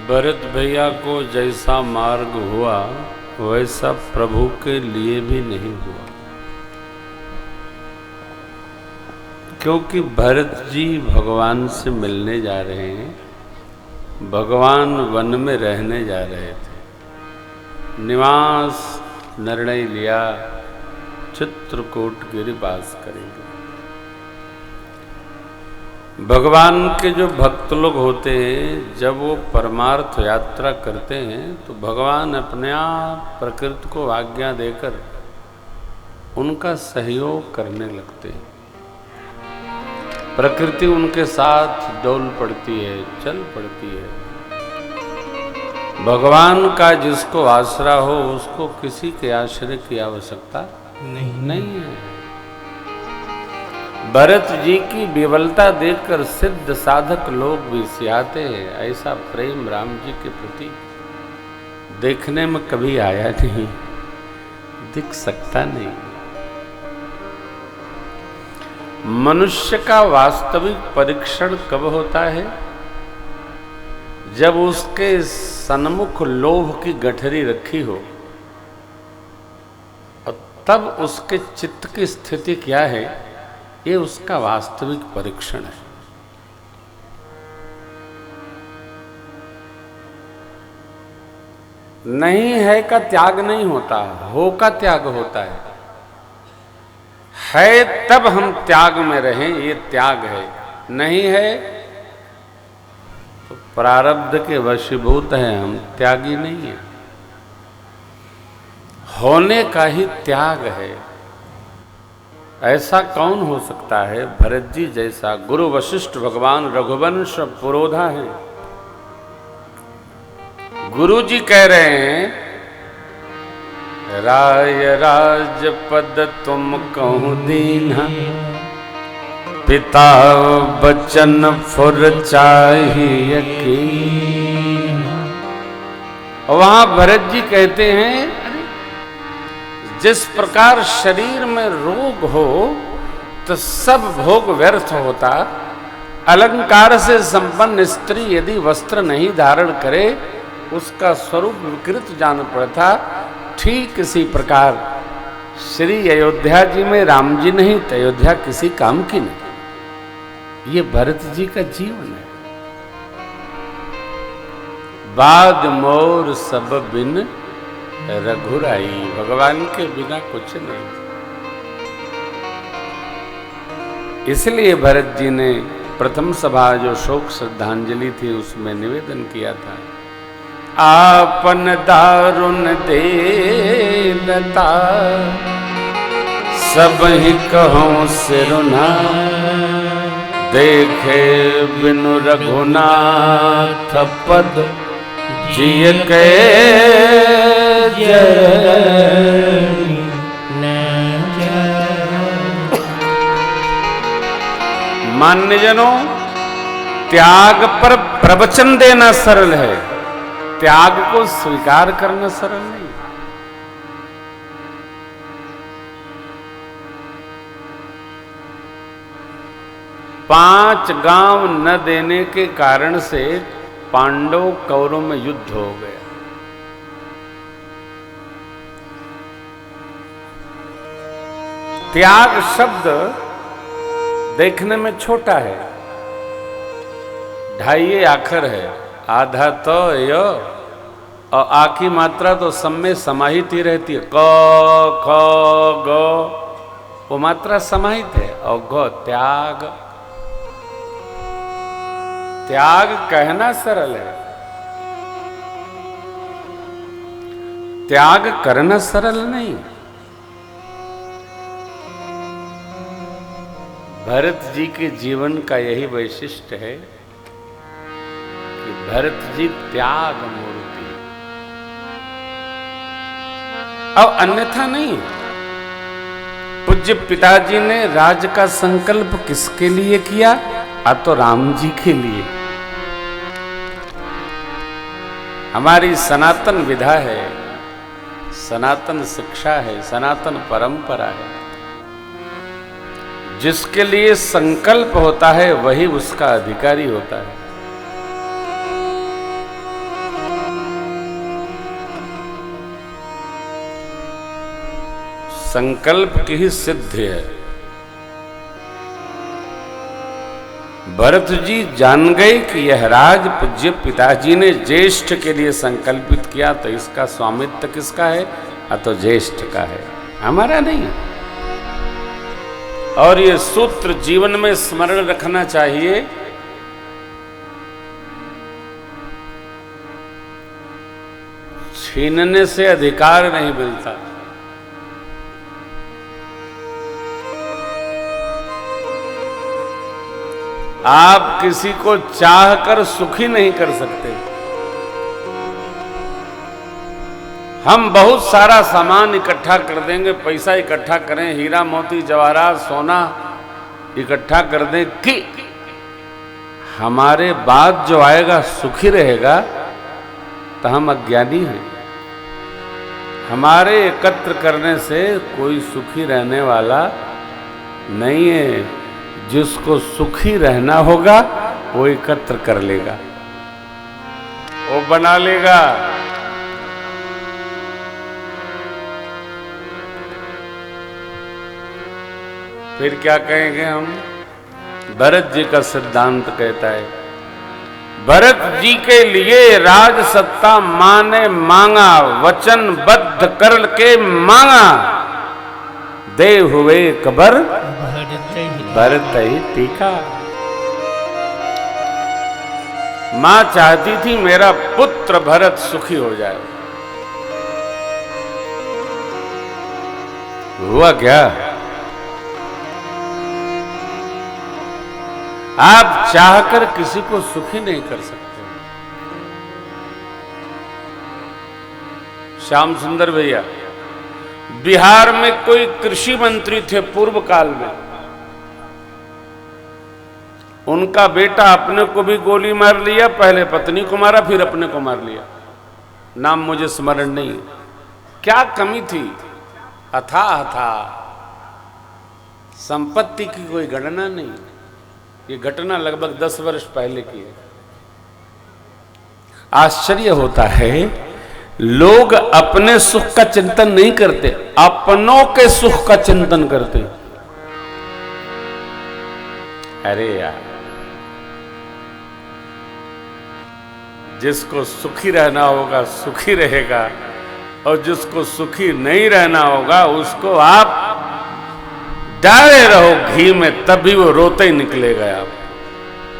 भरत भैया को जैसा मार्ग हुआ वैसा प्रभु के लिए भी नहीं हुआ, क्योंकि भरत जी भगवान से मिलने जा रहे हैं, भगवान वन में रहने जा रहे थे। निवास निर्णय लिया चित्रकूट गिरिवास करेंगे। भगवान के जो भक्त लोग होते हैं जब वो परमार्थ यात्रा करते हैं तो भगवान अपने आप प्रकृति को आज्ञा देकर उनका सहयोग करने लगते हैं। प्रकृति उनके साथ डोल पड़ती है, चल पड़ती है। भगवान का जिसको आसरा हो उसको किसी के आश्रय की आवश्यकता नहीं है। भरत जी की विवलता देखकर सिद्ध साधक लोग भी सियाते हैं। ऐसा प्रेम राम जी के प्रति देखने में कभी आया नहीं, दिख सकता नहीं। मनुष्य का वास्तविक परीक्षण कब होता है? जब उसके सन्मुख लोभ की गठरी रखी हो, और तब उसके चित्त की स्थिति क्या है, ये उसका वास्तविक परीक्षण है। नहीं है का त्याग नहीं होता, हो का त्याग होता है तब हम त्याग में रहें, ये त्याग है। नहीं है तो प्रारब्ध के वशीभूत हैं हम, त्यागी नहीं है। होने का ही त्याग है। ऐसा कौन हो सकता है? भरत जी जैसा गुरु वशिष्ठ भगवान रघुवंश पुरोधा है। गुरु जी कह रहे हैं राय राजपद तुम कहूं दीन्हा, पिता बचन फुर चाहिए कीन। वहां भरत जी कहते हैं जिस प्रकार शरीर में रोग हो तो सब भोग व्यर्थ होता, अलंकार से संपन्न स्त्री यदि वस्त्र नहीं धारण करे उसका स्वरूप विकृत जान पड़ता। ठीक इसी प्रकार श्री अयोध्या जी में राम जी नहीं तो अयोध्या किसी काम की नहीं। ये भरत जी का जीवन है। बाद मोर सब बिन रघुराई, भगवान के बिना कुछ नहीं। इसलिए भरत जी ने प्रथम सभा जो शोक श्रद्धांजलि थी उसमें निवेदन किया था, आपन दारुण देनता सब ही कहूं सिरुना, देखे बिनु रघुनाथ पद जिय के मान्यजनों, त्याग पर प्रवचन देना सरल है, त्याग को स्वीकार करना सरल नहीं। पांच गांव न देने के कारण से पांडव कौरव में युद्ध हो गया। त्याग शब्द देखने में छोटा है, ढाई आखर है, आधा तो य और आ की मात्रा तो सब में समाहित ही रहती है। क ख ग वो मात्रा समाहित है, और ग त्याग। त्याग कहना सरल है, त्याग करना सरल नहीं। भरत जी के जीवन का यही वैशिष्ट्य है कि भरत जी त्याग मूर्ति, अब अन्यथा नहीं। पूज्य पिताजी ने राज का संकल्प किसके लिए किया? आ तो राम जी के लिए। हमारी सनातन विधा है, सनातन शिक्षा है, सनातन परंपरा है। जिसके लिए संकल्प होता है वही उसका अधिकारी होता है। संकल्प की ही सिद्धि है। भरत जी जान गए कि यह राज पूज्य पिताजी ने ज्येष्ठ के लिए संकल्पित किया, तो इसका स्वामित्व किसका है? तो ज्येष्ठ का है, हमारा नहीं। और ये सूत्र जीवन में स्मरण रखना चाहिए। छीनने से अधिकार नहीं मिलता। आप किसी को चाहकर सुखी नहीं कर सकते। हम बहुत सारा सामान इकट्ठा कर देंगे, पैसा इकट्ठा करें, हीरा मोती जवाहरात सोना इकट्ठा कर दें कि हमारे बाद जो आएगा सुखी रहेगा, तो हम अज्ञानी हैं। हमारे एकत्र करने से कोई सुखी रहने वाला नहीं है। जिसको सुखी रहना होगा वो एकत्र कर लेगा, वो बना लेगा। फिर क्या कहेंगे हम? भरत जी का सिद्धांत कहता है, भरत जी के लिए राज सत्ता मां ने मांगा, वचनबद्ध कर के मांगा, दे हुए कबर भरत ही टीका। मां चाहती थी मेरा पुत्र भरत सुखी हो जाए। हुआ क्या? आप चाहकर किसी को सुखी नहीं कर सकते। श्याम सुंदर भैया बिहार में कोई कृषि मंत्री थे पूर्व काल में। उनका बेटा अपने को भी गोली मार लिया, पहले पत्नी को मारा, फिर अपने को मार लिया। नाम मुझे स्मरण नहीं है। क्या कमी थी? अथाह था। संपत्ति की कोई गणना नहीं। ये घटना लगभग 10 वर्ष पहले की है। आश्चर्य होता है, लोग अपने सुख का चिंतन नहीं करते, अपनों के सुख का चिंतन करते। अरे यार, जिसको सुखी रहना होगा सुखी रहेगा, और जिसको सुखी नहीं रहना होगा उसको आप डाले रहो घी में, तभी वो रोते ही निकलेगा। आप